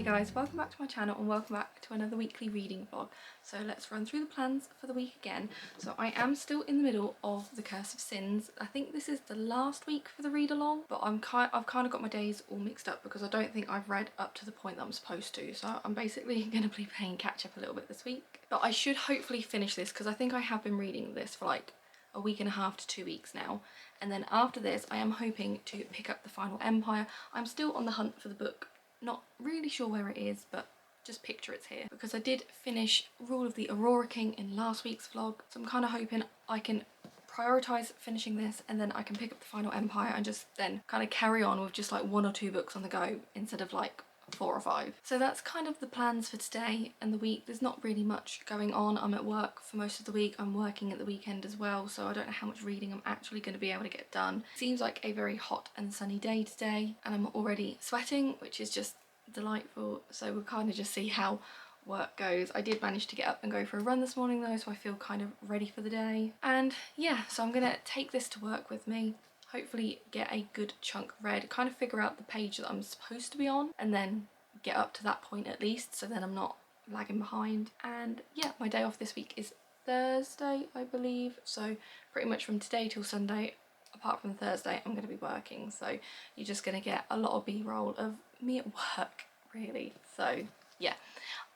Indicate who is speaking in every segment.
Speaker 1: Hey guys, welcome back to my channel and welcome back to another weekly reading vlog. So let's run through the plans for the week again. So I am still in the middle of The Curse of Sins. I think this is the last week for the read along, but I've kind of got my days all mixed up because I don't think I've read up to the point that I'm supposed to. So I'm basically going to be playing catch up a little bit this week. But I should hopefully finish this because I think I have been reading this for like a week and a half to 2 weeks now. And then after this I am hoping to pick up The Final Empire. I'm still on the hunt for the book. Not really sure where it is, but just picture it's here. Because I did finish Rule of the Aurora King in last week's vlog. So I'm kind of hoping I can prioritise finishing this and then I can pick up The Final Empire and just then kind of carry on with just like 1 or 2 books on the go instead of like 4 or 5. So that's kind of the plans for today and the week. There's not really much going on. I'm at work for most of the week. I'm working at the weekend as well, so I don't know how much reading I'm actually going to be able to get done. It seems like a very hot and sunny day today and I'm already sweating, which is just delightful. So we'll kind of just see how work goes. I did manage to get up and go for a run this morning though, so I feel kind of ready for the day. And yeah, so I'm gonna take this to work with me, hopefully get a good chunk read, kind of figure out the page that I'm supposed to be on and then get up to that point at least, so then I'm not lagging behind. And yeah, my day off this week is Thursday, I believe, so pretty much from today till Sunday, apart from Thursday, I'm going to be working, so you're just going to get a lot of b-roll of me at work, really. So yeah,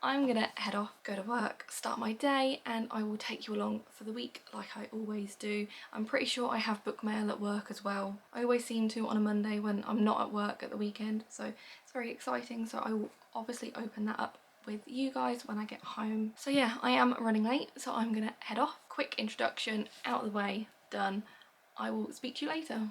Speaker 1: I'm gonna head off, go to work, start my day, and I will take you along for the week like I always do. I'm pretty sure I have book mail at work as well. I always seem to on a Monday when I'm not at work at the weekend, so it's very exciting. So I will obviously open that up with you guys when I get home. So yeah, I am running late, so I'm gonna head off. Quick introduction out of the way, done. I will speak to you later.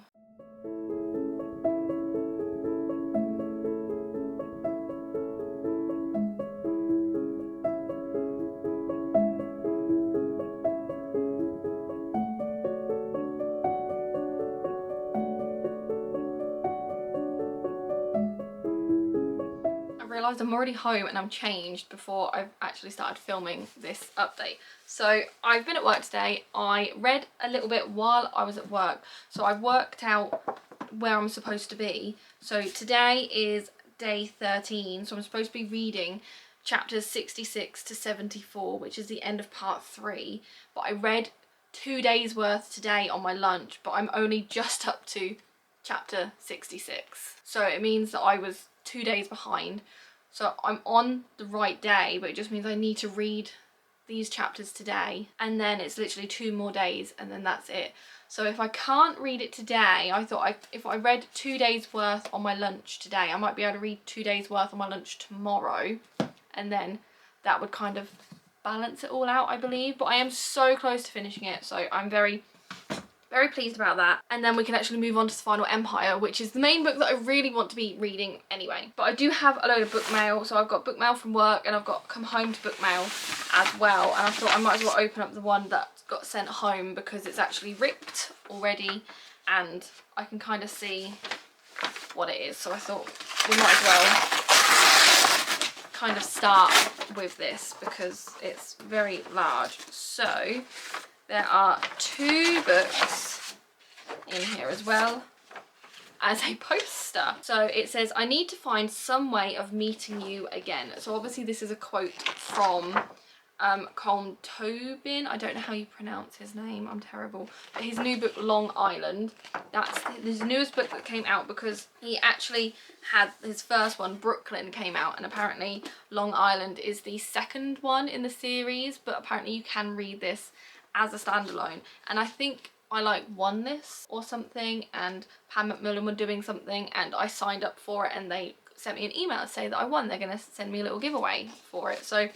Speaker 1: I'm already home and I'm changed before I've actually started filming this update. So I've been at work today. I read a little bit while I was at work, so I've worked out where I'm supposed to be. So today is day 13, so I'm supposed to be reading chapters 66 to 74, which is the end of part 3, but I read 2 days worth today on my lunch, but I'm only just up to chapter 66, so it means that I was 2 days behind. So I'm on the right day, but it just means I need to read these chapters today and then it's literally 2 more days and then that's it. So if I can't read it today, I thought if I read 2 days worth on my lunch today, I might be able to read 2 days worth on my lunch tomorrow, and then that would kind of balance it all out, I believe. But I am so close to finishing it, so I'm very pleased about that. And then we can actually move on to The Final Empire, which is the main book that I really want to be reading anyway. But I do have a load of book mail, so I've got book mail from work and I've got come home to book mail as well. And I thought I might as well open up the one that got sent home because it's actually ripped already and I can kind of see what it is. So I thought we might as well kind of start with this because it's very large. So there are 2 books in here as well as a poster. So it says, I need to find some way of meeting you again. So obviously this is a quote from Colm Tobin. I don't know how you pronounce his name, I'm terrible. But his new book, Long Island, that's his newest book that came out because he actually had his first one, Brooklyn, came out, and apparently Long Island is the second one in the series, but apparently you can read this as a standalone. And I think I like won this or something, and Pam McMillan were doing something and I signed up for it and they sent me an email to say that I won. They're going to send me a little giveaway for it. So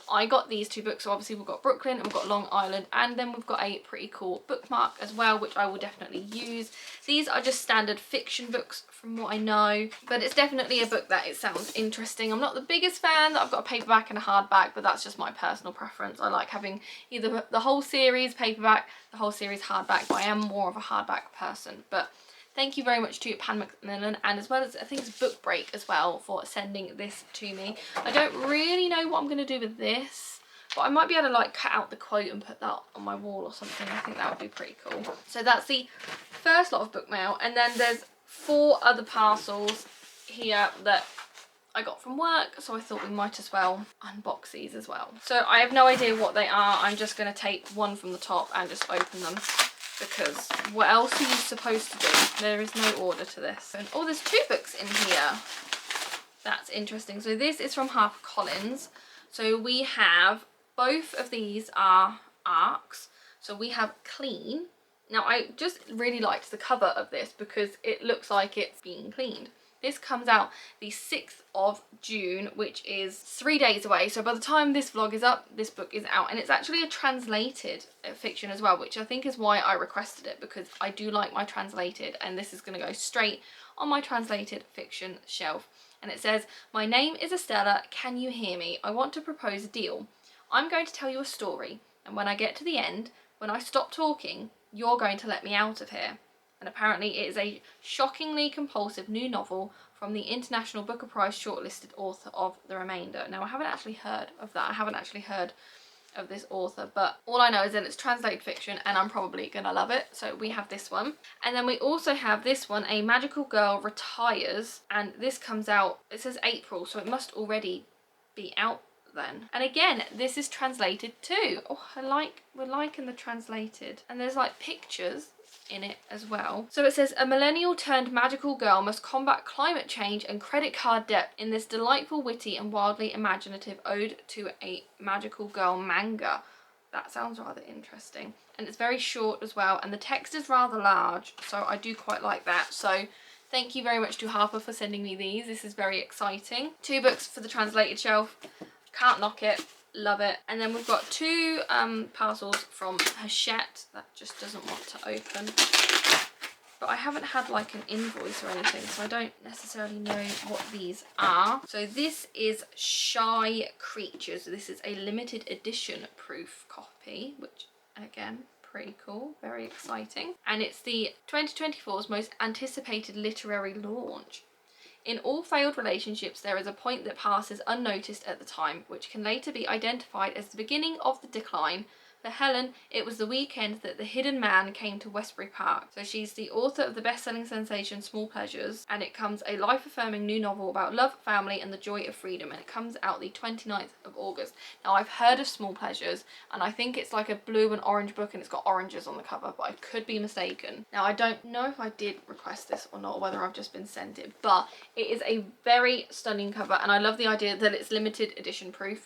Speaker 1: I got these 2 books. So obviously we've got Brooklyn and we've got Long Island, and then we've got a pretty cool bookmark as well, which I will definitely use. These are just standard fiction books from what I know, but it's definitely a book that it sounds interesting. I'm not the biggest fan that I've got a paperback and a hardback, but that's just my personal preference. I like having either the whole series paperback, the whole series hardback, but I am more of a hardback person. But thank you very much to Pan Macmillan, and as well as I think it's Book Break as well, for sending this to me. I don't really know what I'm going to do with this, but I might be able to like cut out the quote and put that on my wall or something. I think that would be pretty cool. So that's the first lot of book mail, and then there's 4 other parcels here that I got from work, so I thought we might as well unbox these as well. So I have no idea what they are. I'm just going to take one from the top and just open them, because what else are you supposed to do? There is no order to this. And oh, there's 2 books in here. That's interesting. So this is from HarperCollins. So we have, both of these are arcs. So we have Clean. Now I just really liked the cover of this because it looks like it's being cleaned. This comes out the 6th of June, which is 3 days away. So by the time this vlog is up, this book is out. And it's actually a translated fiction as well, which I think is why I requested it, because I do like my translated, and this is going to go straight on my translated fiction shelf. And it says, "My name is Estella, can you hear me? I want to propose a deal. I'm going to tell you a story, and when I get to the end, when I stop talking, you're going to let me out of here." And apparently it is a shockingly compulsive new novel from the International Booker Prize shortlisted author of The Remainder. Now I haven't actually heard of that. I haven't actually heard of this author, but all I know is that it's translated fiction and I'm probably gonna love it. So we have this one, and then we also have this one, A Magical Girl Retires, and this comes out, it says April, so it must already be out then. And again, this is translated too. Oh, we're liking the translated, and there's like pictures in it as well. So it says, a millennial turned magical girl must combat climate change and credit card debt in this delightful, witty and wildly imaginative ode to a magical girl manga. That sounds rather interesting, and it's very short as well, and the text is rather large, so I do quite like that. So thank you very much to Harper for sending me these. This is very exciting. 2 books for the translated shelf. Can't knock it. Love it. And then we've got 2 parcels from Hachette that just doesn't want to open. But I haven't had like an invoice or anything, so I don't necessarily know what these are. So this is Shy Creatures. This is a limited edition proof copy, which again, pretty cool, very exciting. And it's the 2024's most anticipated literary launch. In all failed relationships, there is a point that passes unnoticed at the time, which can later be identified as the beginning of the decline. For Helen, it was the weekend that the hidden man came to Westbury Park. So she's the author of the best-selling sensation Small Pleasures, and it comes a life-affirming new novel about love, family, and the joy of freedom, and it comes out the 29th of August. Now, I've heard of Small Pleasures, and I think it's like a blue and orange book, and it's got oranges on the cover, but I could be mistaken. Now, I don't know if I did request this or not, or whether I've just been sent it, but it is a very stunning cover, and I love the idea that it's limited edition proof.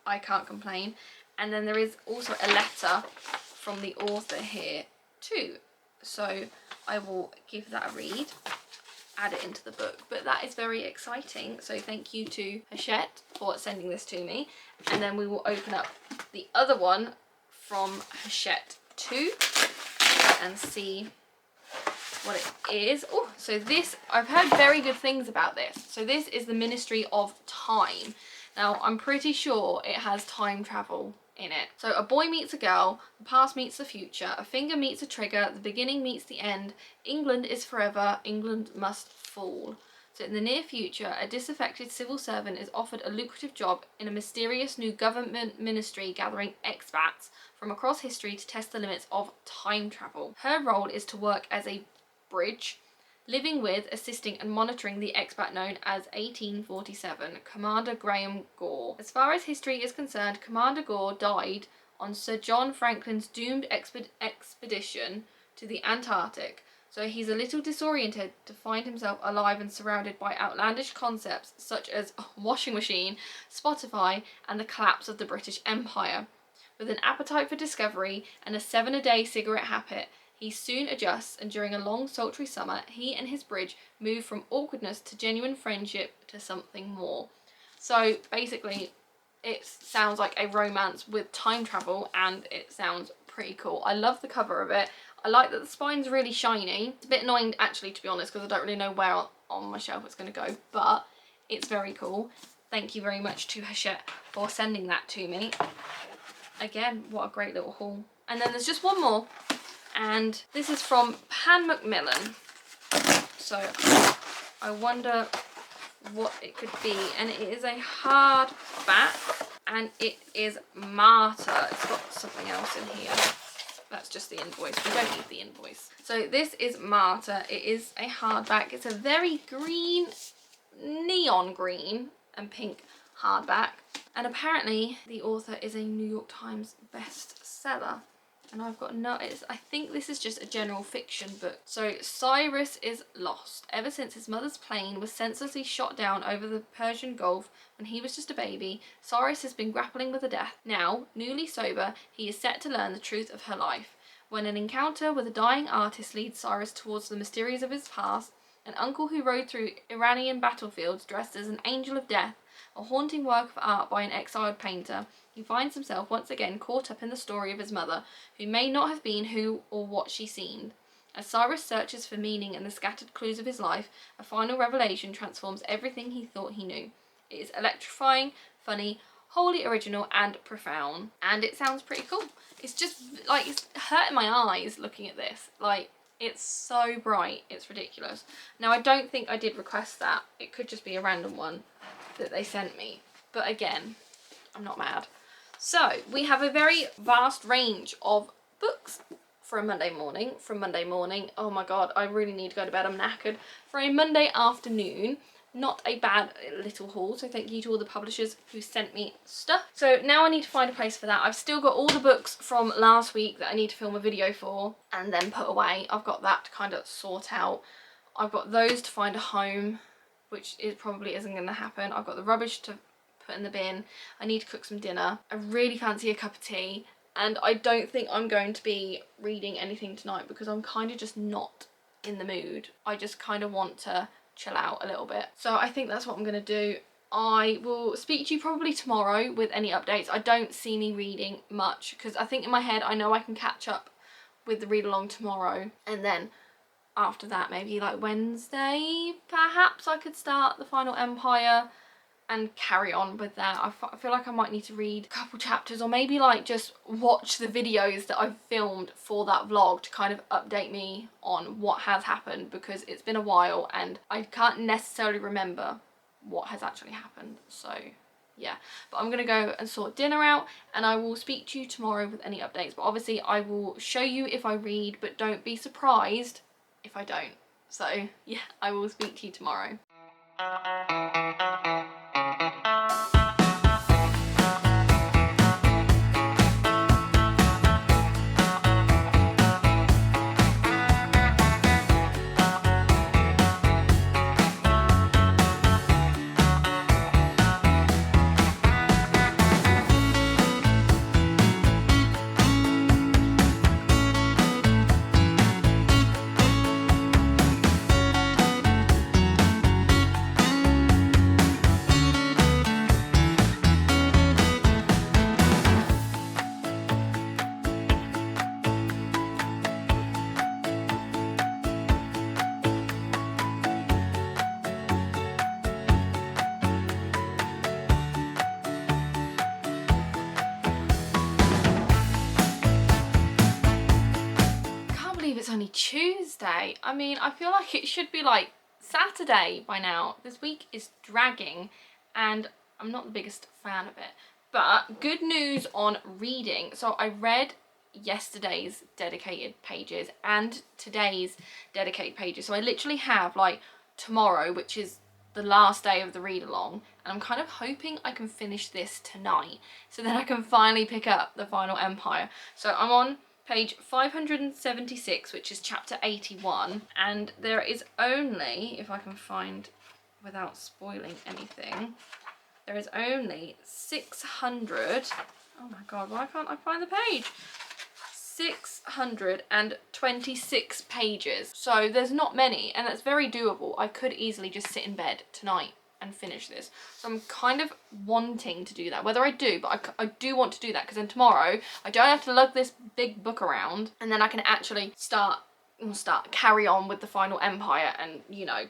Speaker 1: I can't complain. And then there is also a letter from the author here too. So I will give that a read, add it into the book. But that is very exciting. So thank you to Hachette for sending this to me. And then we will open up the other one from Hachette too and see what it is. Oh, so this, I've heard very good things about this. So this is the Ministry of Time. Now, I'm pretty sure it has time travel in it. So a boy meets a girl, the past meets the future, a finger meets a trigger, the beginning meets the end, England is forever, England must fall. So in the near future, a disaffected civil servant is offered a lucrative job in a mysterious new government ministry gathering expats from across history to test the limits of time travel. Her role is to work as a bridge, living with, assisting and monitoring the expat known as 1847, Commander Graham Gore. As far as history is concerned, Commander Gore died on Sir John Franklin's doomed expedition to the Antarctic, so he's a little disoriented to find himself alive and surrounded by outlandish concepts such as a washing machine, Spotify and the collapse of the British Empire. With an appetite for discovery and a 7-a-day cigarette habit, he soon adjusts, and during a long, sultry summer, he and his bridge move from awkwardness to genuine friendship to something more. So basically, it sounds like a romance with time travel, and it sounds pretty cool. I love the cover of it. I like that the spine's really shiny. It's a bit annoying, actually, to be honest, because I don't really know where on my shelf it's going to go, but it's very cool. Thank you very much to Hachette for sending that to me. Again, what a great little haul. And then there's just one more. And this is from Pan Macmillan. So I wonder what it could be. And it is a hardback, and it is Martyr. It's got something else in here. That's just the invoice. We don't need the invoice. So this is Martyr. It is a hardback. It's a very green, neon green and pink hardback. And apparently the author is a New York Times bestseller. And I've got I think this is just a general fiction book. So Cyrus is lost. Ever since his mother's plane was senselessly shot down over the Persian Gulf when he was just a baby, Cyrus has been grappling with the death. Now, newly sober, he is set to learn the truth of her life. When an encounter with a dying artist leads Cyrus towards the mysteries of his past, an uncle who rode through Iranian battlefields dressed as an angel of death, a haunting work of art by an exiled painter, he finds himself once again caught up in the story of his mother, who may not have been who or what she seemed. As Cyrus searches for meaning in the scattered clues of his life, a final revelation transforms everything he thought he knew. It is electrifying, funny, wholly original and profound, and it sounds pretty cool. It's just like, it's hurting my eyes looking at this. Like, it's so bright, it's ridiculous. Now, I don't think I did request that. It could just be a random one that they sent me, but again, I'm not mad. So we have a very vast range of books for a Monday morning. Oh my god, I really need to go to bed, I'm knackered. For a Monday afternoon, not a bad little haul, so thank you to all the publishers who sent me stuff. So now I need to find a place for that. I've still got all the books from last week that I need to film a video for and then put away. I've got that to kind of sort out. I've got those to find a home, which probably isn't going to happen. I've got the rubbish to put in the bin. I need to cook some dinner. I really fancy a cup of tea, and I don't think I'm going to be reading anything tonight because I'm kind of just not in the mood. I just kind of want to chill out a little bit. So I think that's what I'm going to do. I will speak to you probably tomorrow with any updates. I don't see me reading much because I think in my head I know I can catch up with the read along tomorrow, and then after that maybe like Wednesday perhaps I could start the Final Empire and carry on with that. I feel like I might need to read a couple chapters, or maybe like just watch the videos that I've filmed for that vlog to kind of update me on what has happened, because it's been a while and I can't necessarily remember what has actually happened. So yeah, but I'm gonna go and sort dinner out, and I will speak to you tomorrow with any updates. But obviously I will show you if I read, but don't be surprised if I don't. So yeah, I will speak to you tomorrow. It's only Tuesday. I mean, I feel like it should be like Saturday by now. This week is dragging and I'm not the biggest fan of it. But good news on reading. So I read yesterday's dedicated pages and today's dedicated pages. So I literally have like tomorrow, which is the last day of the read along, and I'm kind of hoping I can finish this tonight so then I can finally pick up the Final Empire. So I'm on page 576, which is chapter 81, and there is only, if I can find without spoiling anything, there is only 600, oh my god, why can't I find the page? 626 pages. So there's not many, and that's very doable. I could easily just sit in bed tonight and finish this. So I'm kind of wanting to do that, whether I do, but I do want to do that, because then tomorrow I don't have to lug this big book around, and then I can actually carry on with the Final Empire and, you know,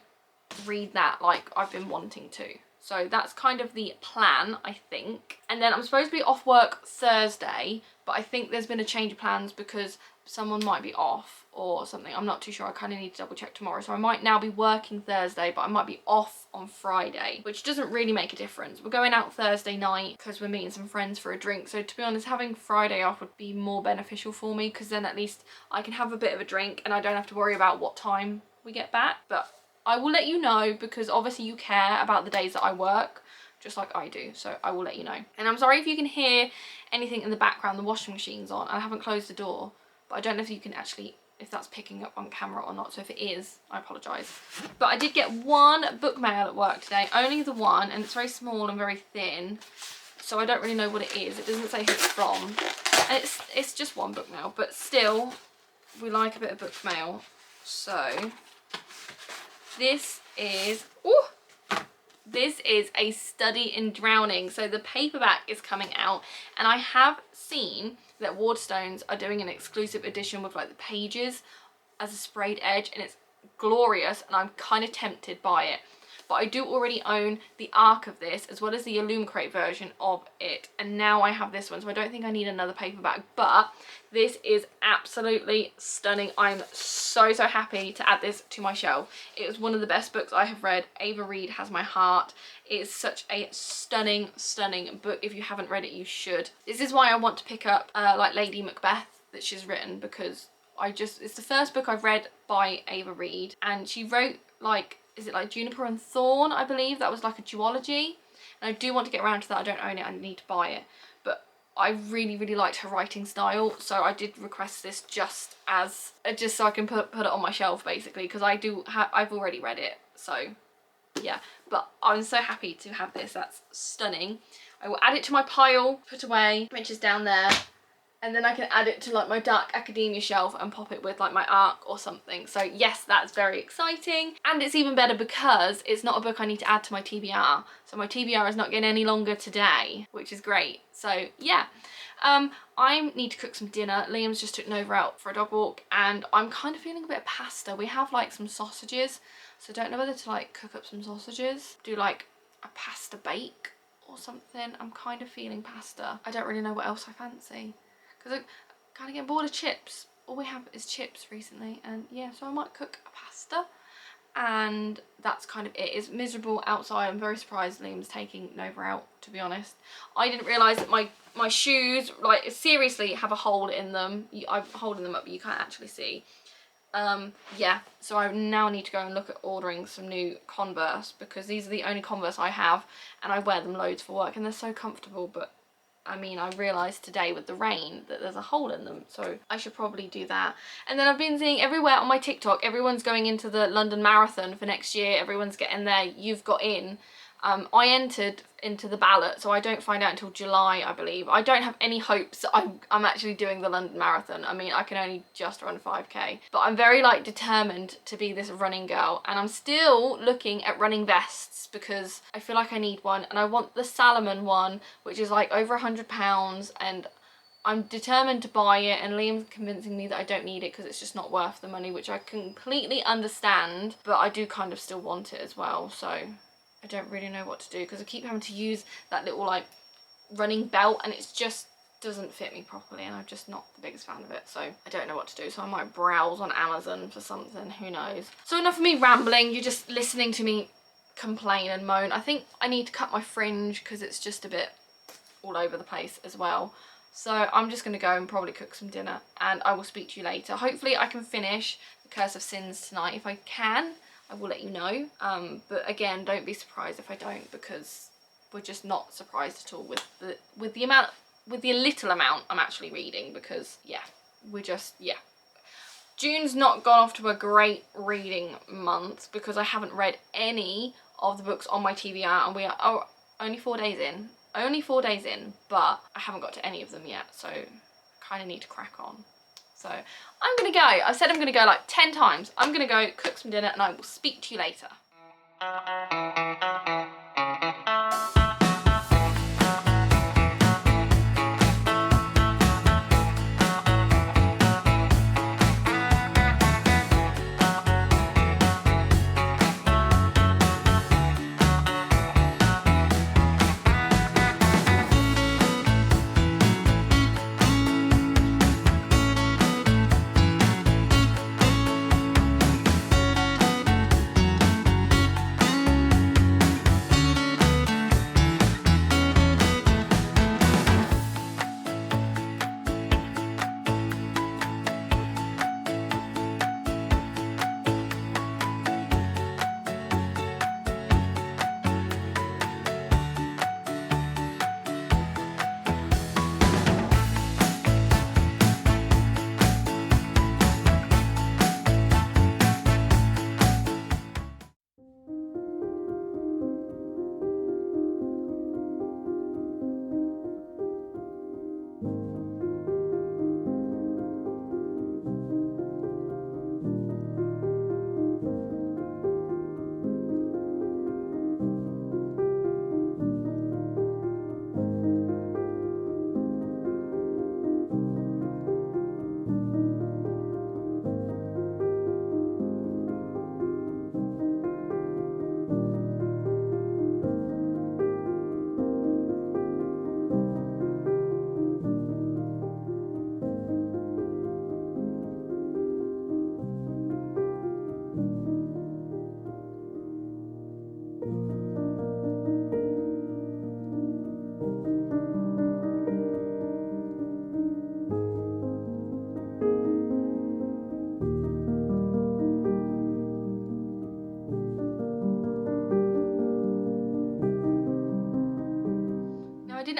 Speaker 1: read that like I've been wanting to. So that's kind of the plan, I think. And then I'm supposed to be off work Thursday, but I think there's been a change of plans because someone might be off or something. I'm not too sure. I kind of need to double check tomorrow. So I might now be working Thursday, but I might be off on Friday, which doesn't really make a difference. We're going out Thursday night because we're meeting some friends for a drink. So to be honest, having Friday off would be more beneficial for me, because then at least I can have a bit of a drink and I don't have to worry about what time we get back. But I will let you know, because obviously you care about the days that I work. just like I do, so I will let you know. And I'm sorry if you can hear anything in the background. The washing machine's on. I haven't closed the door, but I don't know if you can actually, if that's picking up on camera or not, so if it is, I apologise. But I did get one book mail at work today, only the one, and it's very small and very thin, so I don't really know what it is. It doesn't say who it's from, and it's just one book mail, but still, we like a bit of book mail. So this is, this is A Study in Drowning. So the paperback is coming out, and I have seen that Waterstones are doing an exclusive edition with like the pages as a sprayed edge, and it's glorious, and I'm kind of tempted by it. But I do already own the arc of this as well as the Illumicrate version of it, and now I have this one, so I don't think I need another paperback. But this is absolutely stunning. I'm so happy to add this to my shelf. It was one of the best books I have read. Ava Reid has my heart. It is such a stunning book. If you haven't read it, you should. This is why I want to pick up like Lady Macbeth that she's written, because it's the first book I've read by Ava Reid, and she wrote like, is it like Juniper and Thorn, I believe? That was like a duology. And I do want to get around to that. I don't own it. I need to buy it. But I really liked her writing style. So I did request this just so I can put it on my shelf, basically. Because I've already read it. So yeah. But I'm so happy to have this. That's stunning. I will add it to my pile, put away, which is down there. And then I can add it to like my dark academia shelf and pop it with like my ARC or something. So yes, that's very exciting. And it's even better because it's not a book I need to add to my TBR. So my TBR is not getting any longer today, which is great. So yeah, I need to cook some dinner. Liam's just took Nova out for a dog walk, and I'm kind of feeling a bit of pasta. We have like some sausages, so I don't know whether to like cook up some sausages, do like a pasta bake or something. I'm kind of feeling pasta. I don't really know what else I fancy, because I'm kind of getting bored of chips. All we have is chips recently, and yeah, so I might cook a pasta, and that's kind of it. It's miserable outside. I'm very surprised Liam's taking Nova out, to be honest. I didn't realise that my shoes, like, seriously have a hole in them. I'm holding them up, but you can't actually see. Yeah, so I now need to go and look at ordering some new Converse, because these are the only Converse I have, and I wear them loads for work, and they're so comfortable. But I mean, I realised today with the rain that there's a hole in them, so I should probably do that. And then I've been seeing everywhere on my TikTok, everyone's going into the London Marathon for next year. Everyone's getting there. You've got in. I entered into the ballot, so I don't find out until July, I believe. I don't have any hopes that I'm actually doing the London Marathon. I mean, I can only just run 5k, but I'm very like determined to be this running girl, and I'm still looking at running vests because I feel like I need one, and I want the Salomon one, which is like over £100, and I'm determined to buy it, and Liam's convincing me that I don't need it because it's just not worth the money, which I completely understand, but I do kind of still want it as well. So I don't really know what to do, because I keep having to use that little like running belt, and it just doesn't fit me properly, and I'm just not the biggest fan of it. So I don't know what to do, so I might browse on Amazon for something, who knows. So enough of me rambling. You're just listening to me complain and moan. I think I need to cut my fringe because it's just a bit all over the place as well. So I'm just going to go and probably cook some dinner, and I will speak to you later. Hopefully I can finish The Curse of Sins tonight. If I can, I will let you know. But again, don't be surprised if I don't, because we're just not surprised at all with the little amount I'm actually reading, because yeah, June's not gone off to a great reading month because I haven't read any of the books on my TBR, and we are only 4 days in. But I haven't got to any of them yet, so I kind of need to crack on. So I'm gonna go. I said I'm gonna go like 10 times. I'm gonna go cook some dinner, and I will speak to you later.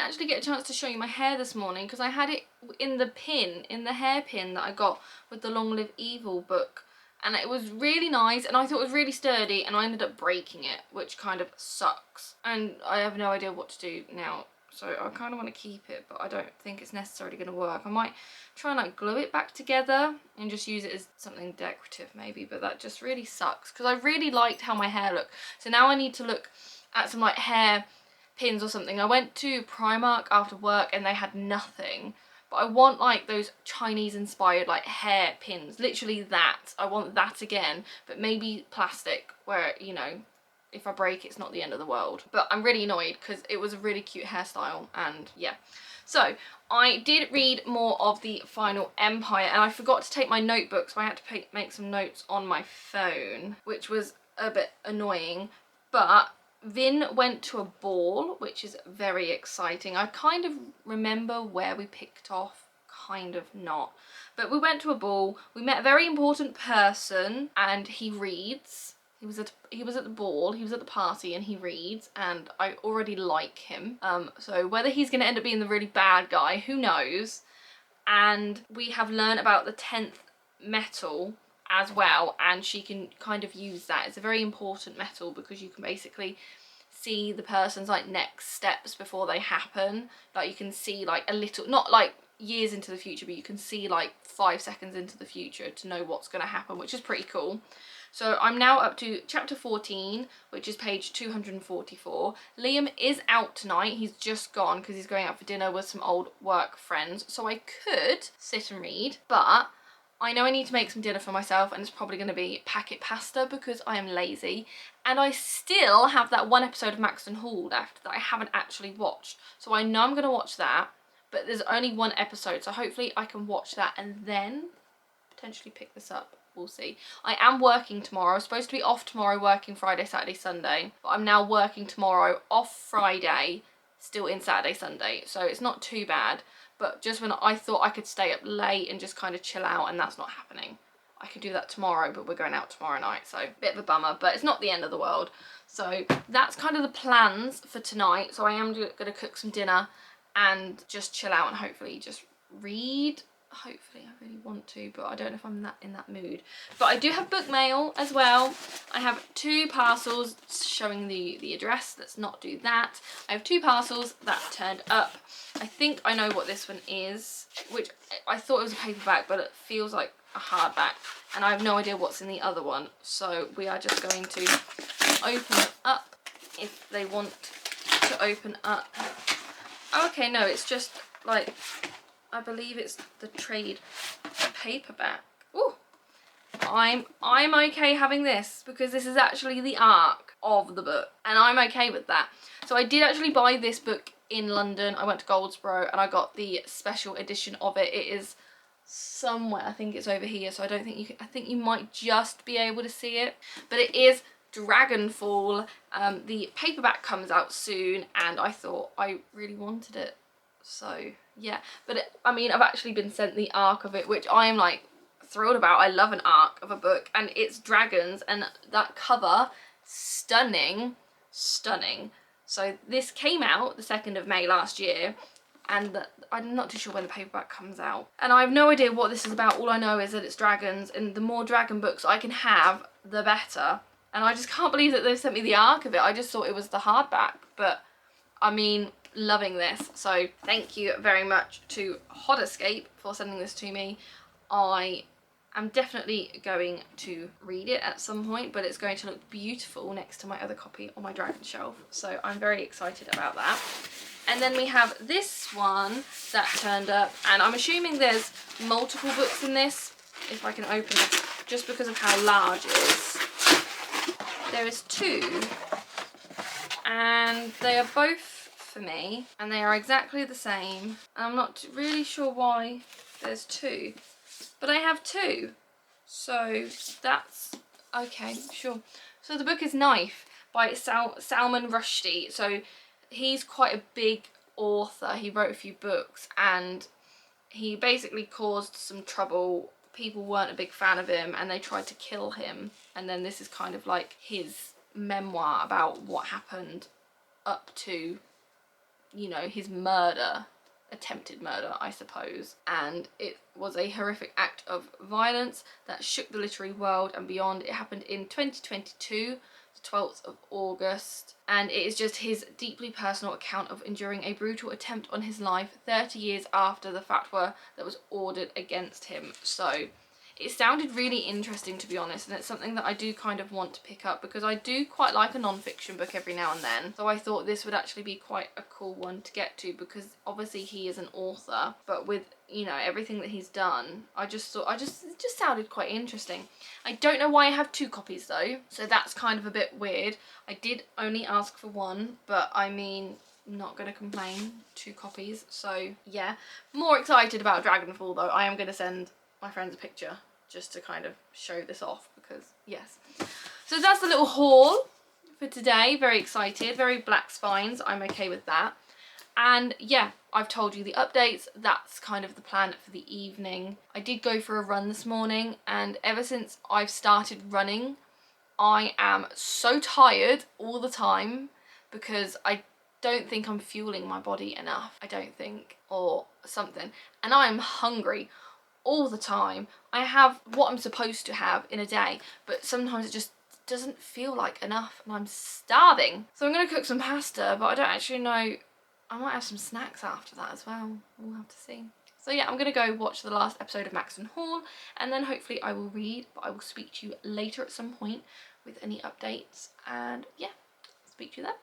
Speaker 1: actually get a chance to show you my hair this morning because I had it in the hairpin that I got with the Long Live Evil book. And it was really nice, and I thought it was really sturdy, and I ended up breaking it, which kind of sucks. And I have no idea what to do now, so I kind of want to keep it, but I don't think it's necessarily going to work. I might try and like glue it back together and just use it as something decorative maybe, but that just really sucks because I really liked how my hair looked. So now I need to look at some like hair pins or something. I went to Primark after work and they had nothing. But I want like those Chinese inspired like hair pins, literally that. I want that again, but maybe plastic where, you know, if I break it's not the end of the world. But I'm really annoyed because it was a really cute hairstyle and yeah. So I did read more of The Final Empire and I forgot to take my notebook, so I had to make some notes on my phone, which was a bit annoying. But Vin went to a ball, which is very exciting. I kind of remember where we picked off, kind of not. But we went to a ball, we met a very important person and he reads. He was at the ball, he was at the party and he reads and I already like him. So whether he's going to end up being the really bad guy, who knows. And we have learned about the 10th metal as well, and she can kind of use that. It's a very important metal because you can basically see the person's like next steps before they happen. Like you can see like a little, not like years into the future, but you can see like 5 seconds into the future to know what's going to happen, which is pretty cool. So I'm now up to chapter 14, which is page 244. Liam is out tonight. He's just gone because he's going out for dinner with some old work friends. So I could sit and read, but I know I need to make some dinner for myself and it's probably going to be packet pasta because I am lazy. And I still have that one episode of Maxton Hall left that I haven't actually watched. So I know I'm going to watch that, but there's only one episode. So hopefully I can watch that and then potentially pick this up. We'll see. I am working tomorrow. I was supposed to be off tomorrow, working Friday, Saturday, Sunday. But I'm now working tomorrow, off Friday, still in Saturday, Sunday. So it's not too bad. But just when I thought I could stay up late and just kind of chill out, and that's not happening. I could do that tomorrow, but we're going out tomorrow night, so bit of a bummer, but it's not the end of the world. So that's kind of the plans for tonight. So I am going to cook some dinner and just chill out and hopefully just read. Hopefully, I really want to, but I don't know if I'm in that mood. But I do have book mail as well. I have 2 parcels showing the address. Let's not do that. I have 2 parcels that turned up. I think I know what this one is, which I thought it was a paperback, but it feels like a hardback. And I have no idea what's in the other one. So we are just going to open it up if they want to open up. Oh, okay, no, it's just like, I believe it's the trade paperback. Ooh, I'm okay having this because this is actually the arc of the book and I'm okay with that. So I did actually buy this book in London. I went to Goldsboro and I got the special edition of it. It is somewhere, I think it's over here, so I don't think you can, I think you might just be able to see it, but it is Dragonfall. The paperback comes out soon and I thought I really wanted it, so yeah. But I mean, I've actually been sent the arc of it, which I am like thrilled about. I love an arc of a book and it's dragons and that cover, stunning. So this came out the 2nd of May last year and I'm not too sure when the paperback comes out. And I have no idea what this is about. All I know is that it's dragons and the more dragon books I can have, the better. And I just can't believe that they've sent me the arc of it. I just thought it was the hardback, but I mean, loving this. So thank you very much to Hot Escape for sending this to me. I am definitely going to read it at some point, but it's going to look beautiful next to my other copy on my dragon shelf. So I'm very excited about that. And then we have this one that turned up, and I'm assuming there's multiple books in this, if I can open it, just because of how large it is. There is 2, and they are both for me, and they are exactly the same. I'm not really sure why there's 2, but I have 2, so that's okay, sure. So the book is Knife by Salman Rushdie. So he's quite a big author. He wrote a few books and he basically caused some trouble. People weren't a big fan of him and they tried to kill him, and then this is kind of like his memoir about what happened up to you know, his murder, attempted murder, I suppose. And it was a horrific act of violence that shook the literary world and beyond. It happened in 2022, the 12th of August, and it is just his deeply personal account of enduring a brutal attempt on his life 30 years after the fatwa that was ordered against him. So it sounded really interesting, to be honest, and it's something that I do kind of want to pick up because I do quite like a non-fiction book every now and then. So I thought this would actually be quite a cool one to get to, because obviously he is an author, but with, you know, everything that he's done, I just thought, it just sounded quite interesting. I don't know why I have 2 copies though, so that's kind of a bit weird. I did only ask for 1, but I mean, I'm not going to complain, 2 copies. So yeah, more excited about Dragonfall though. I am going to send my friends a picture just to kind of show this off, because yes. So that's the little haul for today. Very excited, very black spines. I'm okay with that. And yeah, I've told you the updates. That's kind of the plan for the evening. I did go for a run this morning, and ever since I've started running, I am so tired all the time because I don't think I'm fueling my body enough. I don't think, or something. And I am hungry all the time. I have what I'm supposed to have in a day, but sometimes it just doesn't feel like enough and I'm starving. So I'm going to cook some pasta, but I don't actually know. I might have some snacks after that as well. We'll have to see. So yeah, I'm going to go watch the last episode of Maxton Hall, and then hopefully I will read, but I will speak to you later at some point with any updates, and yeah, speak to you then.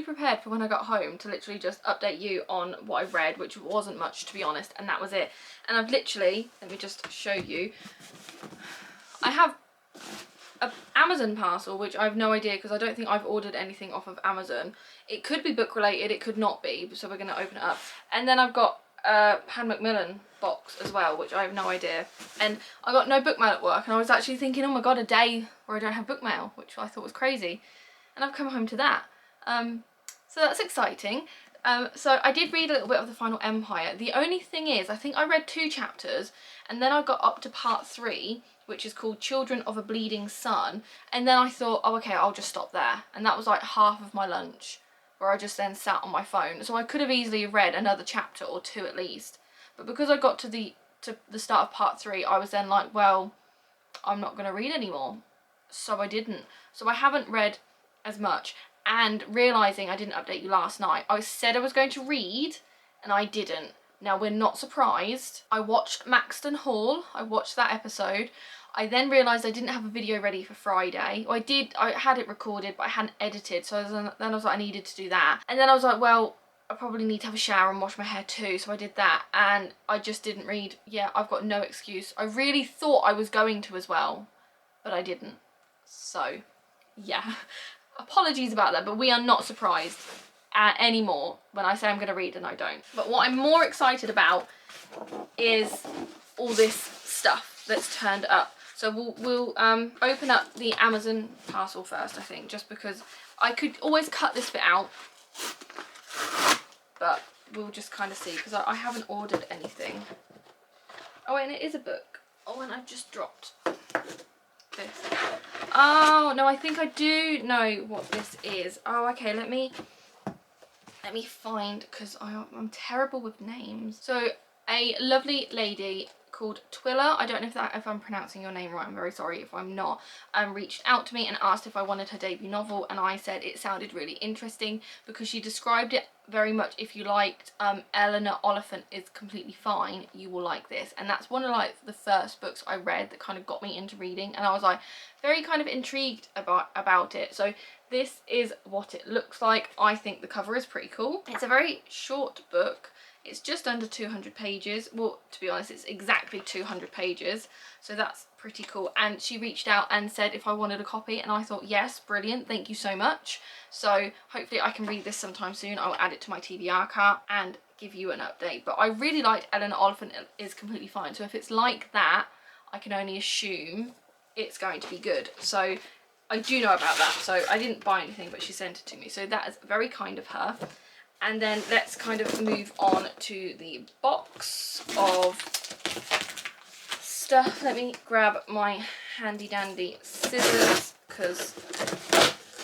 Speaker 1: Prepared for when I got home to literally just update you on what I read, which wasn't much, to be honest, and that was it. And I've literally, let me just show you, I have an Amazon parcel, which I have no idea, because I don't think I've ordered anything off of Amazon. It could be book related, it could not be, so we're going to open it up. And then I've got a Pan Macmillan box as well, which I have no idea. And I got no book mail at work, and I was actually thinking, oh my god, a day where I don't have book mail, which I thought was crazy. And I've come home to that. So that's exciting. So I did read a little bit of The Final Empire. The only thing is, I think I read 2 chapters, and then I got up to part 3, which is called Children of a Bleeding Sun, and then I thought, oh okay, I'll just stop there. And that was like half of my lunch, where I just then sat on my phone. So I could have easily read another chapter or 2 at least. But because I got to the start of part 3, I was then like, well, I'm not going to read anymore. So I didn't. So I haven't read as much. And realising I didn't update you last night, I said I was going to read, and I didn't. Now, we're not surprised. I watched Maxton Hall. I watched that episode. I then realised I didn't have a video ready for Friday. Well, I had it recorded, but I hadn't edited. So then I was like, I needed to do that. And then I was like, well, I probably need to have a shower and wash my hair too. So I did that, and I just didn't read. Yeah, I've got no excuse. I really thought I was going to as well, but I didn't. So, yeah. Apologies about that, but we are not surprised anymore when I say I'm going to read and I don't. But what I'm more excited about is all this stuff that's turned up. So we'll open up the Amazon parcel first, I think, just because I could always cut this bit out, but we'll just kind of see, because I haven't ordered anything. Oh, and it is a book. Oh, and I've just dropped this. Oh no, I think I do know what this is. Oh, okay, let me find, because I'm terrible with names. So a lovely lady called Twiller, I don't know if I'm pronouncing your name right, I'm very sorry if I'm not, reached out to me and asked if I wanted her debut novel, and I said it sounded really interesting because she described it very much, if you liked Eleanor Oliphant is Completely Fine, you will like this. And that's one of like the first books I read that kind of got me into reading, and I was like very kind of intrigued about it. So this is what it looks like. I think the cover is pretty cool. It's a very short book. It's just under 200 pages. Well, to be honest, it's exactly 200 pages. So that's pretty cool. And she reached out and said if I wanted a copy, and I thought, yes, brilliant, thank you so much. So hopefully I can read this sometime soon. I'll add it to my TBR cart and give you an update. But I really liked Eleanor Oliphant is Completely Fine. So if it's like that, I can only assume it's going to be good. So I do know about that. So I didn't buy anything, but she sent it to me. So that is very kind of her. And then let's kind of move on to the box of stuff. Let me grab my handy dandy scissors because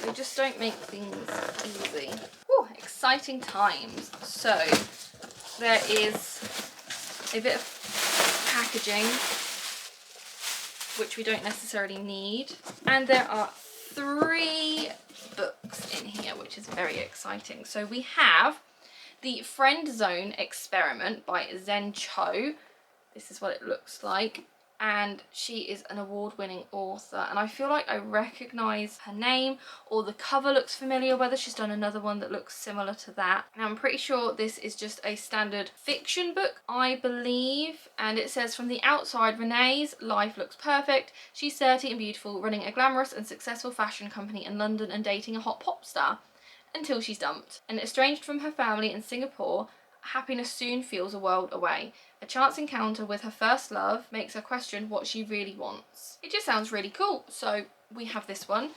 Speaker 1: they just don't make things easy. Ooh, exciting times. So there is a bit of packaging which we don't necessarily need, and there are 3 books in here, which is very exciting. So we have The Friend Zone Experiment by Zen Cho. This is what it looks like, and she is an award-winning author, and I feel like I recognise her name, or the cover looks familiar, whether she's done another one that looks similar to that. And I'm pretty sure this is just a standard fiction book, I believe, and it says, from the outside, Renee's life looks perfect. She's 30 and beautiful, running a glamorous and successful fashion company in London and dating a hot pop star, until she's dumped. And estranged from her family in Singapore, happiness soon feels a world away. A chance encounter with her first love makes her question what she really wants. It just sounds really cool. So we have this one.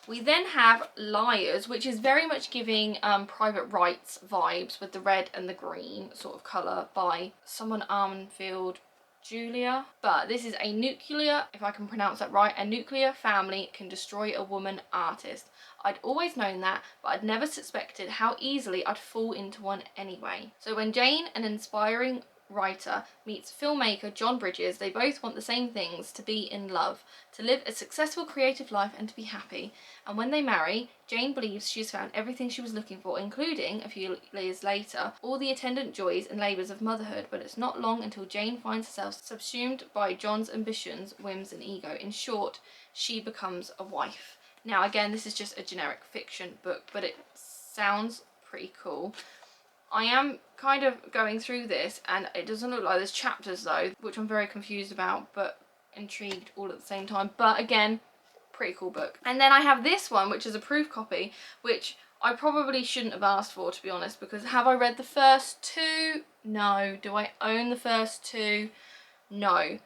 Speaker 1: We then have Liars, which is very much giving Private Rights vibes with the red and the green sort of colour, by someone Armenfield Julia. But this is a nuclear, if I can pronounce that right, a nuclear family can destroy a woman artist. I'd always known that, but I'd never suspected how easily I'd fall into one anyway. So when Jane, an inspiring writer, meets filmmaker John Bridges, they both want the same things: to be in love, to live a successful creative life, and to be happy. And when they marry, Jane believes she's found everything she was looking for, including, a few years later, all the attendant joys and labours of motherhood. But it's not long until Jane finds herself subsumed by John's ambitions, whims and ego. In short, she becomes a wife. Now again, this is just a generic fiction book, but it sounds pretty cool. I am kind of going through this, and it doesn't look like there's chapters though, which I'm very confused about, but intrigued all at the same time. But again, pretty cool book. And then I have this one, which is a proof copy, which I probably shouldn't have asked for, to be honest, because have I read the first 2? No. Do I own the first 2? No.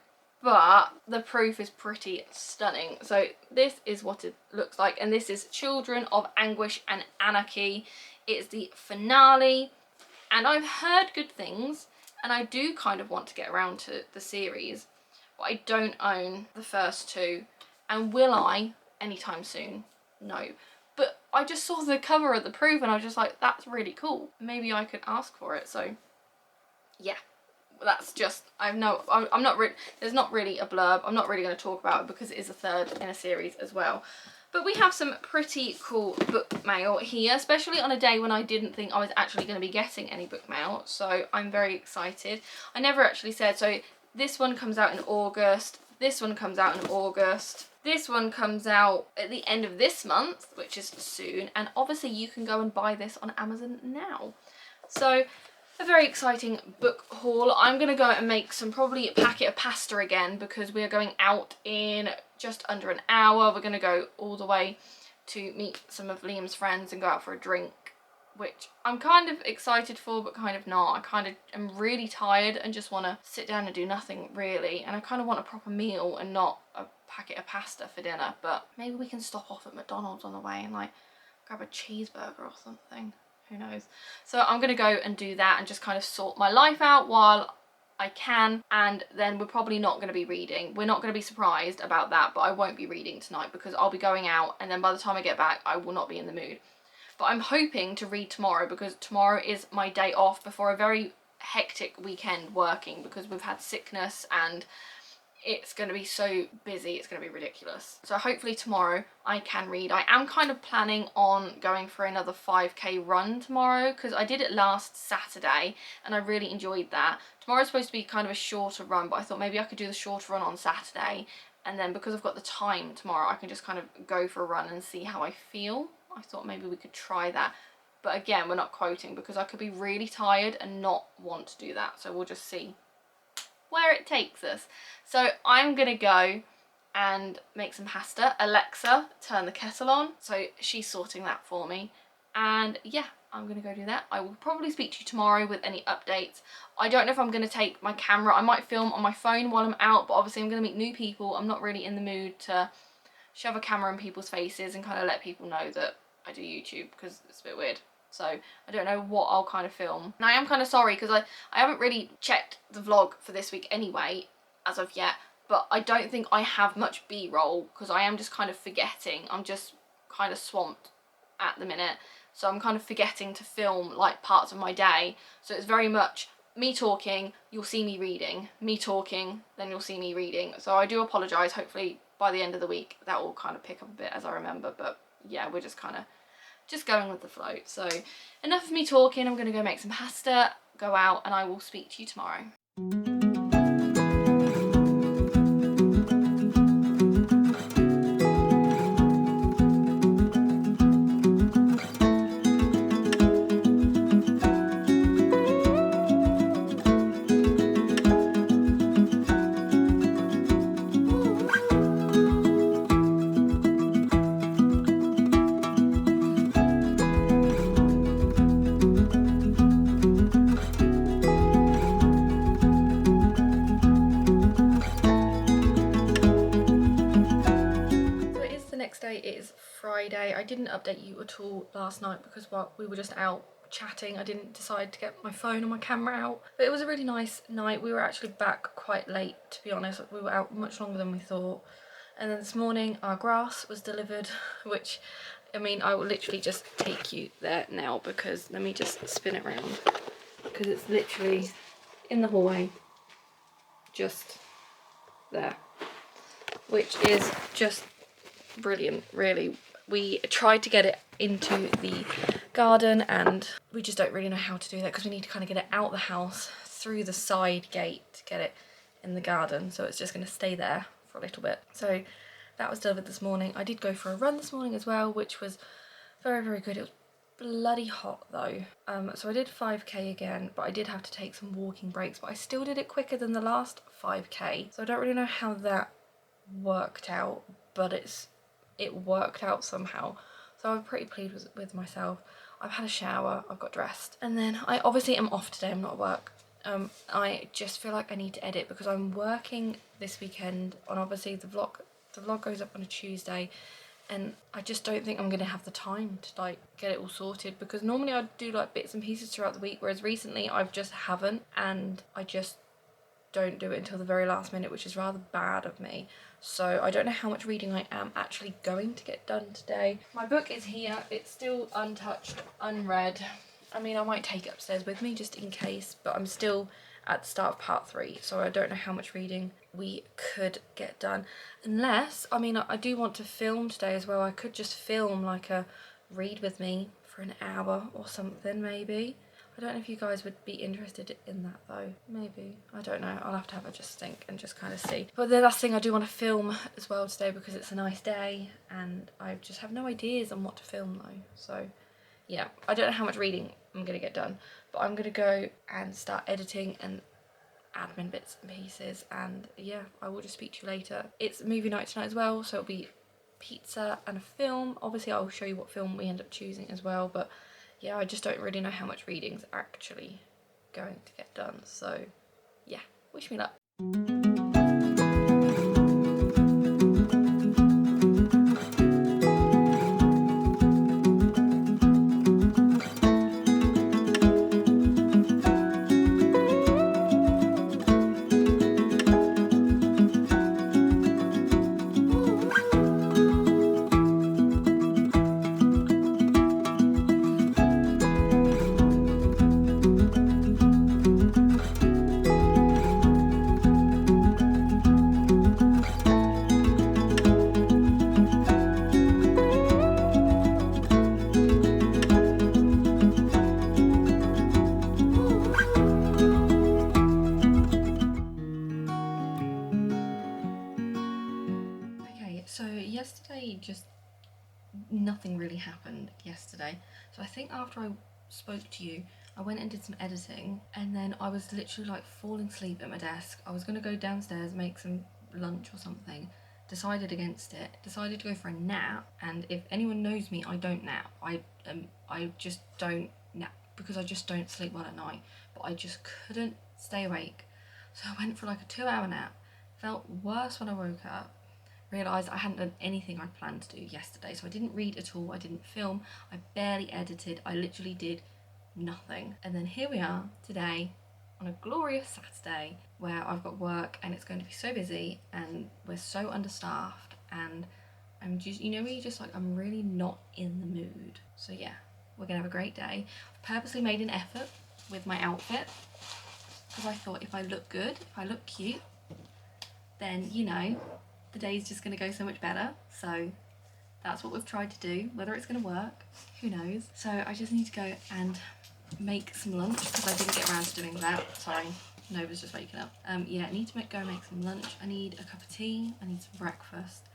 Speaker 1: But the proof is pretty stunning. So this is what it looks like, and this is Children of Anguish and Anarchy. It's the finale, and I've heard good things, and I do kind of want to get around to the series, but I don't own the first 2. And will I anytime soon? No. But I just saw the cover of the proof and I was just like, that's really cool. Maybe I could ask for it. So yeah, that's just, I'm not there's not really a blurb. I'm not really going to talk about it because it is a 3rd in a series as well. But we have some pretty cool book mail here, especially on a day when I didn't think I was actually going to be getting any book mail. So I'm very excited. I never actually said, so this one comes out in August. This one comes out in August. This one comes out at the end of this month, which is soon. And obviously you can go and buy this on Amazon now. So a very exciting book haul. I'm going to go and make some, probably a packet of pasta again, because we are going out in just under an hour. We're going to go all the way to meet some of Liam's friends and go out for a drink, which I'm kind of excited for, but kind of not. I kind of am really tired and just want to sit down and do nothing really. And I kind of want a proper meal and not a packet of pasta for dinner. But maybe we can stop off at McDonald's on the way and like grab a cheeseburger or something. Who knows? So I'm going to go and do that and just kind of sort my life out while I can. And then we're probably not going to be reading. We're not going to be surprised about that, but I won't be reading tonight because I'll be going out, and then by the time I get back I will not be in the mood. But I'm hoping to read tomorrow because tomorrow is my day off before a very hectic weekend working because we've had sickness and it's going to be so busy, it's going to be ridiculous. So hopefully tomorrow I can read. I am kind of planning on going for another 5k run tomorrow because I did it last Saturday and I really enjoyed that. Tomorrow's supposed to be kind of a shorter run, but I thought maybe I could do the shorter run on Saturday, and then because I've got the time tomorrow I can just kind of go for a run and see how I feel. I thought maybe we could try that. But again, we're not quoting because I could be really tired and not want to do that. So we'll just see where it takes us. So I'm gonna go and make some pasta. Alexa, turn the kettle on. So she's sorting that for me. And yeah, I'm gonna go do that. I will probably speak to you tomorrow with any updates. I don't know if I'm gonna take my camera. I might film on my phone while I'm out, but obviously I'm gonna meet new people. I'm not really in the mood to shove a camera in people's faces and kind of let people know that I do YouTube because it's a bit weird. So I don't know what I'll kind of film. And I am kind of sorry because I haven't really checked the vlog for this week anyway as of yet, but I don't think I have much b-roll because I am just kind of forgetting. I'm just kind of swamped at the minute, so I'm kind of forgetting to film like parts of my day. So it's very much me talking, you'll see me reading, me talking, then you'll see me reading. So I do apologise. Hopefully by the end of the week that will kind of pick up a bit as I remember, but yeah, we're just kind of just going with the flow. So enough of me talking. I'm gonna go make some pasta, go out, and I will speak to you tomorrow. It is Friday. I didn't update you at all last night because we were just out chatting. I didn't decide to get my phone or my camera out, but it was a really nice night. We were actually back quite late, to be honest. We were out much longer than we thought. And then this morning our grass was delivered, which, I mean, I will literally just take you there now because let me just spin it around because it's literally in the hallway just there, which is just brilliant, really. We tried to get it into the garden and we just don't really know how to do that because we need to kind of get it out the house through the side gate to get it in the garden, so it's just going to stay there for a little bit. So that was delivered this morning. I did go for a run this morning as well, which was very, very good. It was bloody hot though. So I did 5k again, but I did have to take some walking breaks, but I still did it quicker than the last 5k, so I don't really know how that worked out, but it worked out somehow. So I'm pretty pleased with myself. I've had a shower, I've got dressed, and then I obviously am off today. I'm not at work. I just feel like I need to edit because I'm working this weekend on, obviously, the vlog. The vlog goes up on a Tuesday, and I just don't think I'm gonna have the time to like get it all sorted because normally I'd do like bits and pieces throughout the week, whereas recently I've just haven't, and I just don't do it until the very last minute, which is rather bad of me. So I don't know how much reading I am actually going to get done today. My book is here. It's still untouched, unread. I mean, I might take it upstairs with me just in case, but I'm still at the start of part 3, so I don't know how much reading we could get done. Unless, I mean, I do want to film today as well. I could just film like a read with me for an hour or something, maybe. I don't know if you guys would be interested in that though. Maybe. I don't know. I'll have to have a just think and just kind of see. But the last thing, I do want to film as well today because it's a nice day and I just have no ideas on what to film though. So yeah, I don't know how much reading I'm going to get done, but I'm going to go and start editing and admin bits and pieces, and yeah, I will just speak to you later. It's movie night tonight as well, so it'll be pizza and a film. Obviously I'll show you what film we end up choosing as well, but yeah, I just don't really know how much reading's actually going to get done. So yeah, wish me luck. nothing really happened yesterday. So I think after I spoke to you, I went and did some editing, and then I was literally like falling asleep at my desk. I was going to go downstairs, make some lunch or something, decided against it, decided to go for a nap. And if anyone knows me, I don't nap. I just don't nap because I just don't sleep well at night, but I just couldn't stay awake. So I went for like a 2-hour nap, felt worse when I woke up, realised I hadn't done anything I planned to do yesterday. So I didn't read at all, I didn't film, I barely edited, I literally did nothing. And then here we are today on a glorious Saturday where I've got work and it's going to be so busy and we're so understaffed, and I'm just, you know, where you're just like, I'm really not in the mood. So yeah, we're gonna have a great day. I've purposely made an effort with my outfit because I thought if I look good, if I look cute, then, you know, the day's just gonna go so much better. So that's what we've tried to do. Whether it's gonna work, who knows. So I just need to go and make some lunch because I didn't get around to doing that. Sorry, Nova's just waking up. Yeah, I need to go make some lunch. I need a cup of tea, I need some breakfast.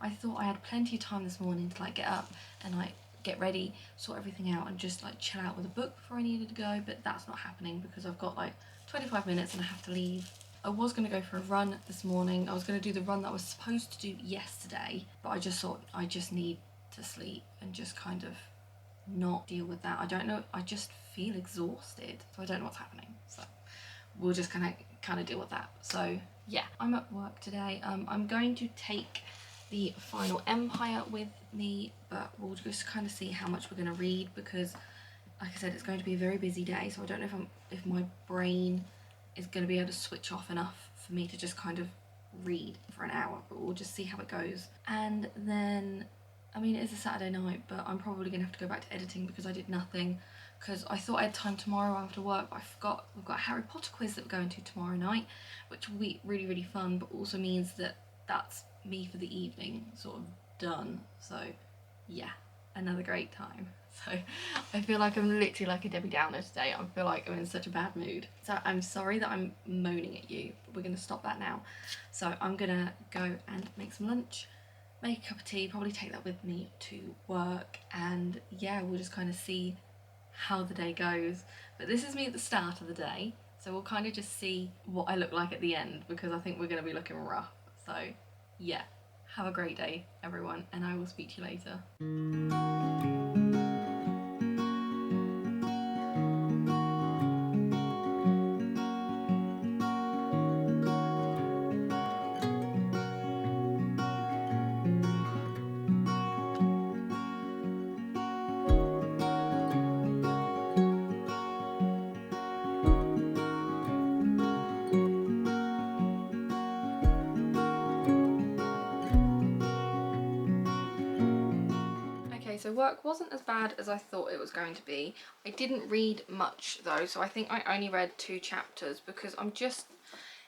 Speaker 1: I thought I had plenty of time this morning to like get up and like get ready, sort everything out and just like chill out with a book before I needed to go, but that's not happening because I've got like 25 minutes and I have to leave. I was going to go for a run this morning. I was going to do the run that I was supposed to do yesterday, but I just thought I just need to sleep and just kind of not deal with that. I don't know, I just feel exhausted, so I don't know what's happening. So we'll just kind of deal with that. So yeah, I'm at work today. I'm going to take the Final Empire with me, but we'll just kind of see how much we're going to read because, like I said, it's going to be a very busy day. So I don't know if my brain is going to be able to switch off enough for me to just kind of read for an hour, but we'll just see how it goes. And then, I mean, it's a Saturday night, but I'm probably going to have to go back to editing because I did nothing, because I thought I had time tomorrow after work, but I forgot we've got a Harry Potter quiz that we're going to tomorrow night, which will be really, really fun, but also means that that's me for the evening sort of done. So yeah, another great time. So I feel like I'm literally like a Debbie Downer today. I feel like I'm in such a bad mood. So I'm sorry that I'm moaning at you, but we're going to stop that now. So I'm going to go and make some lunch, make a cup of tea, probably take that with me to work, and yeah, we'll just kind of see how the day goes. But this is me at the start of the day, so we'll kind of just see what I look like at the end, because I think we're going to be looking rough. So yeah, have a great day everyone, and I will speak to you later. So work wasn't as bad as I thought it was going to be. I didn't read much though, so I think I only read 2 chapters because I'm just,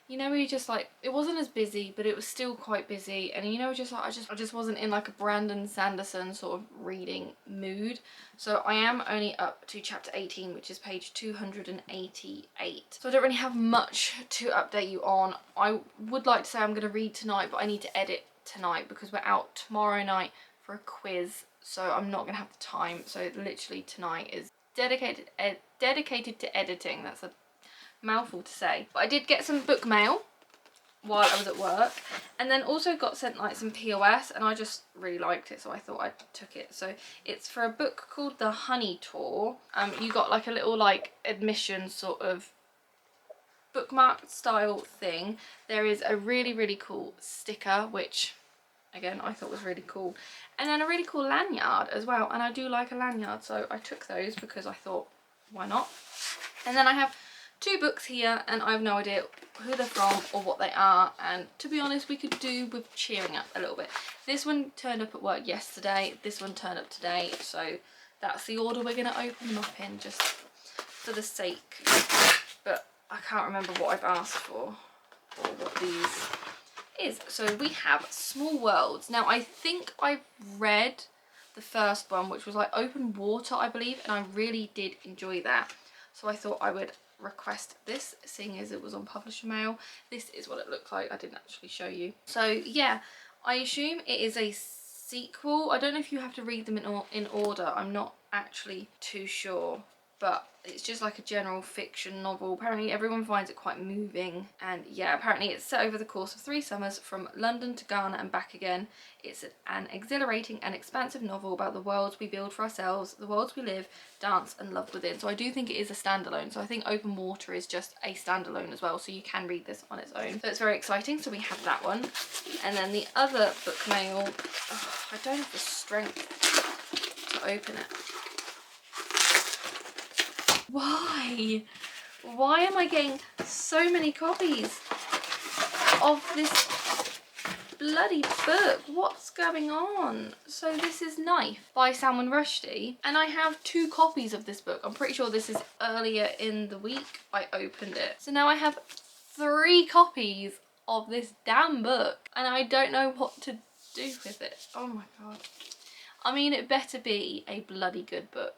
Speaker 1: you know, we just like, it wasn't as busy, but it was still quite busy, and you know, just like I just wasn't in like a Brandon Sanderson sort of reading mood. So I am only up to chapter 18, which is page 288. So I don't really have much to update you on. I would like to say I'm going to read tonight, but I need to edit tonight because we're out tomorrow night for a quiz. So I'm not going to have the time. So literally tonight is dedicated to editing. That's a mouthful to say. But I did get some book mail while I was at work, and then also got sent like some POS, and I just really liked it, so I thought I took it. So it's for a book called The Honey Tour. You got like a little like admission sort of bookmark style thing. There is a really, really cool sticker, which again I thought was really cool, and then a really cool lanyard as well, and I do like a lanyard, so I took those because I thought, why not? And then I have 2 books here, and I have no idea who they're from or what they are, and to be honest, we could do with cheering up a little bit. This one turned up at work yesterday, this one turned up today, so that's the order we're going to open them up in, just for the sake. But I can't remember what I've asked for or what these is. So we have Small Worlds. Now I think I read the first one, which was like Open Water, I believe, and I really did enjoy that. So I thought I would request this, seeing as it was on publisher mail. This is what it looks like. I didn't actually show you. So yeah, I assume it is a sequel. I don't know if you have to read them in order. I'm not actually too sure. But it's just like a general fiction novel. Apparently everyone finds it quite moving. And yeah, apparently it's set over the course of 3 summers from London to Ghana and back again. It's an exhilarating and expansive novel about the worlds we build for ourselves, the worlds we live, dance and love within. So I do think it is a standalone. So I think Open Water is just a standalone as well. So you can read this on its own. So it's very exciting. So we have that one. And then the other book mail, I don't have the strength to open it. Why? Why am I getting so many copies of this bloody book? What's going on? So this is Knife by Salman Rushdie, and I have 2 copies of this book. I'm pretty sure this is earlier in the week I opened it. So now I have 3 copies of this damn book, and I don't know what to do with it. Oh my god. I mean, it better be a bloody good book.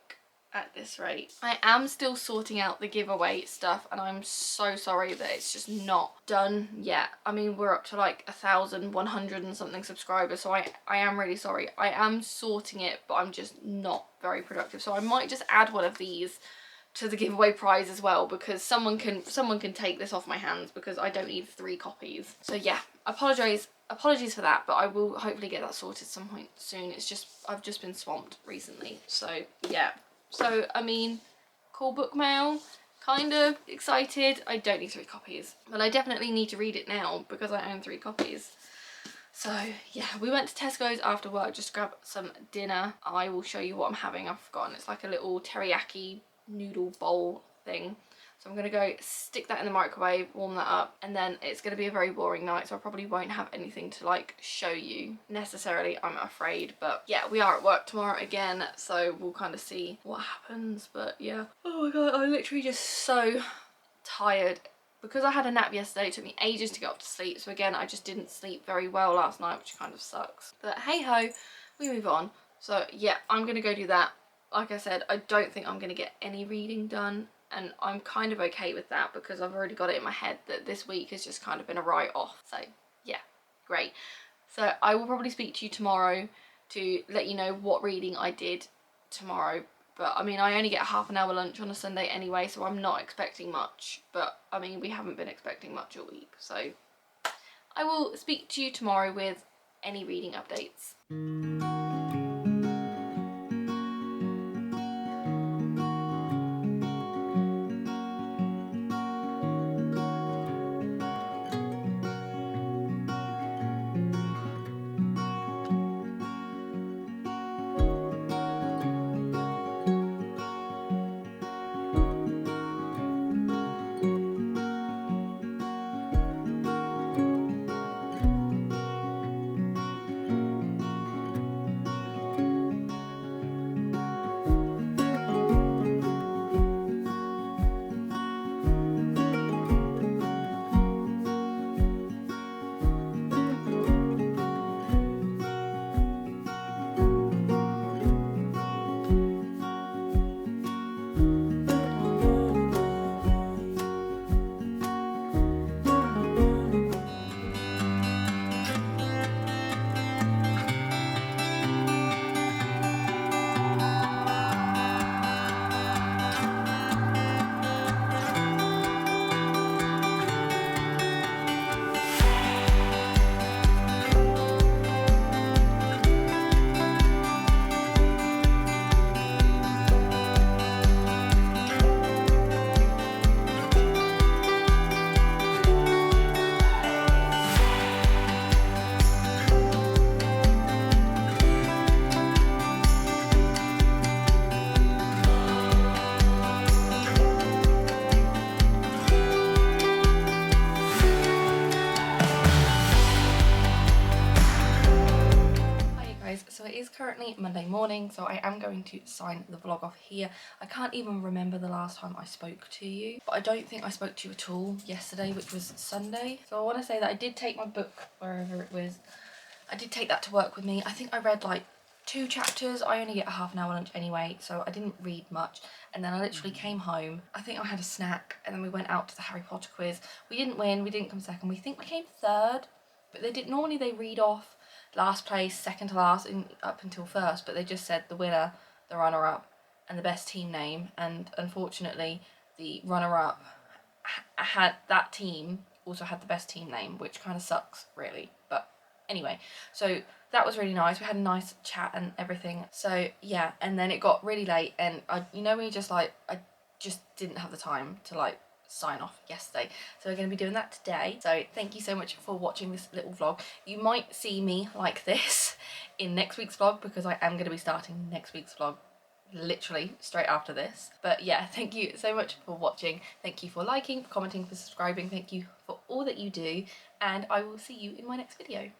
Speaker 1: At this rate. I am still sorting out the giveaway stuff, and I'm so sorry that it's just not done yet. I mean, we're up to like 1,100 and something subscribers, so I am really sorry. I am sorting it, but I'm just not very productive. So I might just add one of these to the giveaway prize as well, because someone can take this off my hands, because I don't need 3 copies. So yeah, apologies for that, but I will hopefully get that sorted some point soon. It's just, I've just been swamped recently. So yeah. So, I mean, cool book mail, kind of excited. I don't need 3 copies, but I definitely need to read it now because I own 3 copies. So, yeah, we went to Tesco's after work just to grab some dinner. I will show you what I'm having. I've forgotten. It's like a little teriyaki noodle bowl thing. So I'm going to go stick that in the microwave, warm that up, and then it's going to be a very boring night, so I probably won't have anything to like show you necessarily, I'm afraid. But yeah, we are at work tomorrow again, so we'll kind of see what happens. But yeah, oh my god, I'm literally just so tired. Because I had a nap yesterday, it took me ages to get up to sleep, so again, I just didn't sleep very well last night, which kind of sucks. But hey ho, we move on. So yeah, I'm going to go do that. Like I said, I don't think I'm going to get any reading done. And I'm kind of okay with that because I've already got it in my head that this week has just kind of been a write-off. So yeah, great. So I will probably speak to you tomorrow to let you know what reading I did tomorrow. But I mean, I only get a half an hour lunch on a Sunday anyway, so I'm not expecting much. But I mean, we haven't been expecting much all week. So I will speak to you tomorrow with any reading updates. Currently Monday morning, so I am going to sign the vlog off here. I can't even remember the last time I spoke to you, but I don't think I spoke to you at all yesterday, which was Sunday. So I want to say that I did take my book, wherever it was, I did take that to work with me. I think I read like 2 chapters. I only get a half an hour lunch anyway, so I didn't read much. And then I literally came home. I think I had a snack, and then we went out to the Harry Potter quiz. We didn't win, we didn't come second. We think we came 3rd, but they did, normally they read off last place, second to last, and up until first, but they just said the winner, the runner-up, and the best team name. And unfortunately, the runner-up had that team also had the best team name, which kind of sucks, really. But anyway, so that was really nice. We had a nice chat and everything. So yeah, and then it got really late, and you know, when you just like, I just didn't have the time to like sign off yesterday, so we're going to be doing that today. So thank you so much for watching this little vlog. You might see me like this in next week's vlog, because I am going to be starting next week's vlog literally straight after this. But yeah, thank you so much for watching. Thank you for liking, for commenting, for subscribing. Thank you for all that you do, and I will see you in my next video.